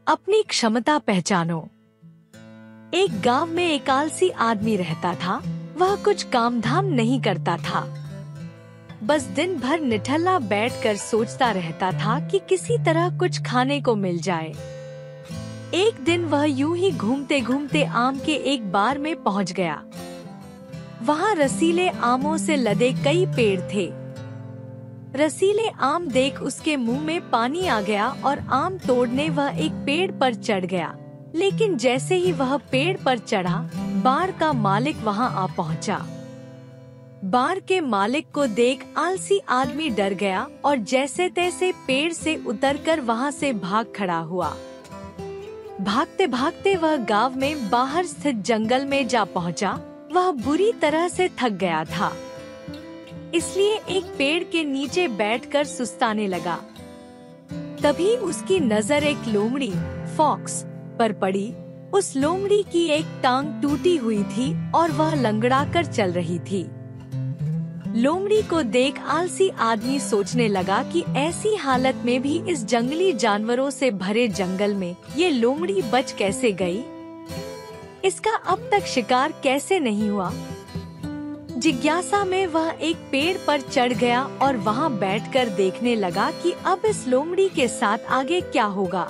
अपनी क्षमता पहचानो। एक गांव में एक आलसी आदमी रहता था। वह कुछ काम धाम नहीं करता था, बस दिन भर निठल्ला बैठकर सोचता रहता था कि किसी तरह कुछ खाने को मिल जाए। एक दिन वह यूं ही घूमते घूमते आम के एक बार में पहुंच गया। वहां रसीले आमों से लदे कई पेड़ थे। रसीले आम देख उसके मुंह में पानी आ गया और आम तोड़ने वह एक पेड़ पर चढ़ गया। लेकिन जैसे ही वह पेड़ पर चढ़ा, बार का मालिक वहां आ पहुंचा। बार के मालिक को देख आलसी आदमी डर गया और जैसे तैसे पेड़ से उतरकर वहां से भाग खड़ा हुआ। भागते भागते वह गांव में बाहर स्थित जंगल में जा पहुंचा। वह बुरी तरह से थक गया था, इसलिए एक पेड़ के नीचे बैठकर सुस्ताने लगा। तभी उसकी नजर एक लोमड़ी फॉक्स पर पड़ी। उस लोमड़ी की एक टांग टूटी हुई थी और वह लंगड़ाकर चल रही थी। लोमड़ी को देख आलसी आदमी सोचने लगा कि ऐसी हालत में भी इस जंगली जानवरों से भरे जंगल में ये लोमड़ी बच कैसे गई? इसका अब तक शिकार कैसे नहीं हुआ? जिज्ञासा में वह एक पेड़ पर चढ़ गया और वहां बैठकर देखने लगा कि अब इस लोमड़ी के साथ आगे क्या होगा।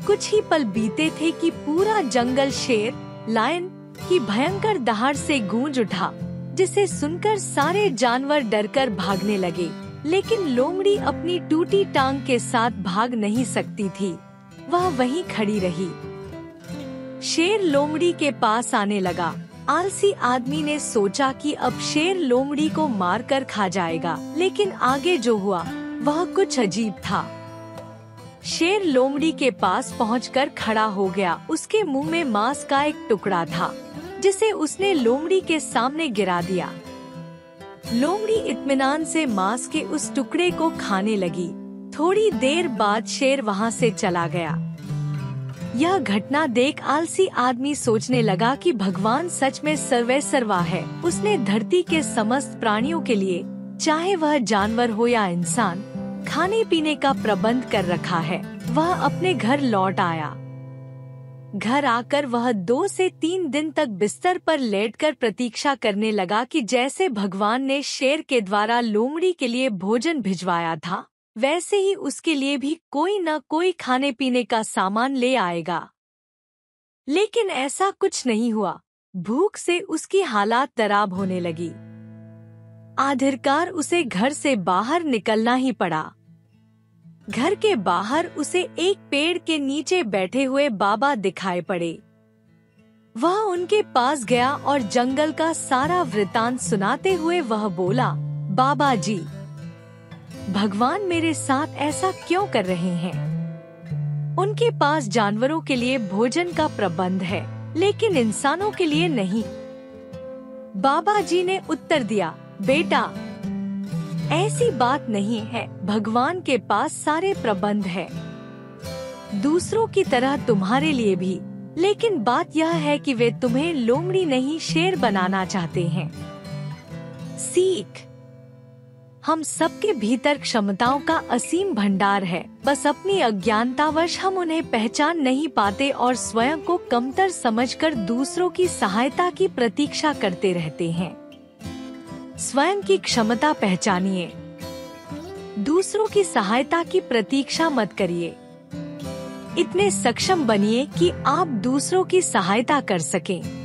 कुछ ही पल बीते थे कि पूरा जंगल शेर, लायन की भयंकर दहाड़ से गूंज उठा, जिसे सुनकर सारे जानवर डरकर भागने लगे। लेकिन लोमड़ी अपनी टूटी टांग के साथ भाग नहीं सकती थी। वह वहीं खड़ी रही। शेर लोमड़ी के पास आने लगा। आलसी आदमी ने सोचा कि अब शेर लोमड़ी को मारकर खा जाएगा, लेकिन आगे जो हुआ वह कुछ अजीब था। शेर लोमड़ी के पास पहुंचकर खड़ा हो गया। उसके मुंह में मांस का एक टुकड़ा था, जिसे उसने लोमड़ी के सामने गिरा दिया। लोमड़ी इत्मीनान से मांस के उस टुकड़े को खाने लगी। थोड़ी देर बाद शेर वहां से चला गया। यह घटना देख आलसी आदमी सोचने लगा कि भगवान सच में सर्वेसर्वा है। उसने धरती के समस्त प्राणियों के लिए, चाहे वह जानवर हो या इंसान, खाने पीने का प्रबंध कर रखा है। वह अपने घर लौट आया। घर आकर वह 2 से 3 दिन तक बिस्तर पर लेटकर प्रतीक्षा करने लगा कि जैसे भगवान ने शेर के द्वारा लोमड़ी के लिए भोजन भिजवाया था, वैसे ही उसके लिए भी कोई न कोई खाने पीने का सामान ले आएगा। लेकिन ऐसा कुछ नहीं हुआ। भूख से उसकी हालात खराब होने लगी। आखिरकार उसे घर से बाहर निकलना ही पड़ा। घर के बाहर उसे एक पेड़ के नीचे बैठे हुए बाबा दिखाई पड़े। वह उनके पास गया और जंगल का सारा वृतांत सुनाते हुए वह बोला, बाबा जी, भगवान मेरे साथ ऐसा क्यों कर रहे हैं? उनके पास जानवरों के लिए भोजन का प्रबंध है, लेकिन इंसानों के लिए नहीं। बाबा जी ने उत्तर दिया, बेटा, ऐसी बात नहीं है। भगवान के पास सारे प्रबंध है, दूसरों की तरह तुम्हारे लिए भी। लेकिन बात यह है कि वे तुम्हें लोमड़ी नहीं शेर बनाना चाहते हैं। सीख, हम सबके भीतर क्षमताओं का असीम भंडार है, बस अपनी अज्ञानतावश हम उन्हें पहचान नहीं पाते और स्वयं को कमतर समझकर दूसरों की सहायता की प्रतीक्षा करते रहते हैं। स्वयं की क्षमता पहचानिए, दूसरों की सहायता की प्रतीक्षा मत करिए। इतने सक्षम बनिए कि आप दूसरों की सहायता कर सकें।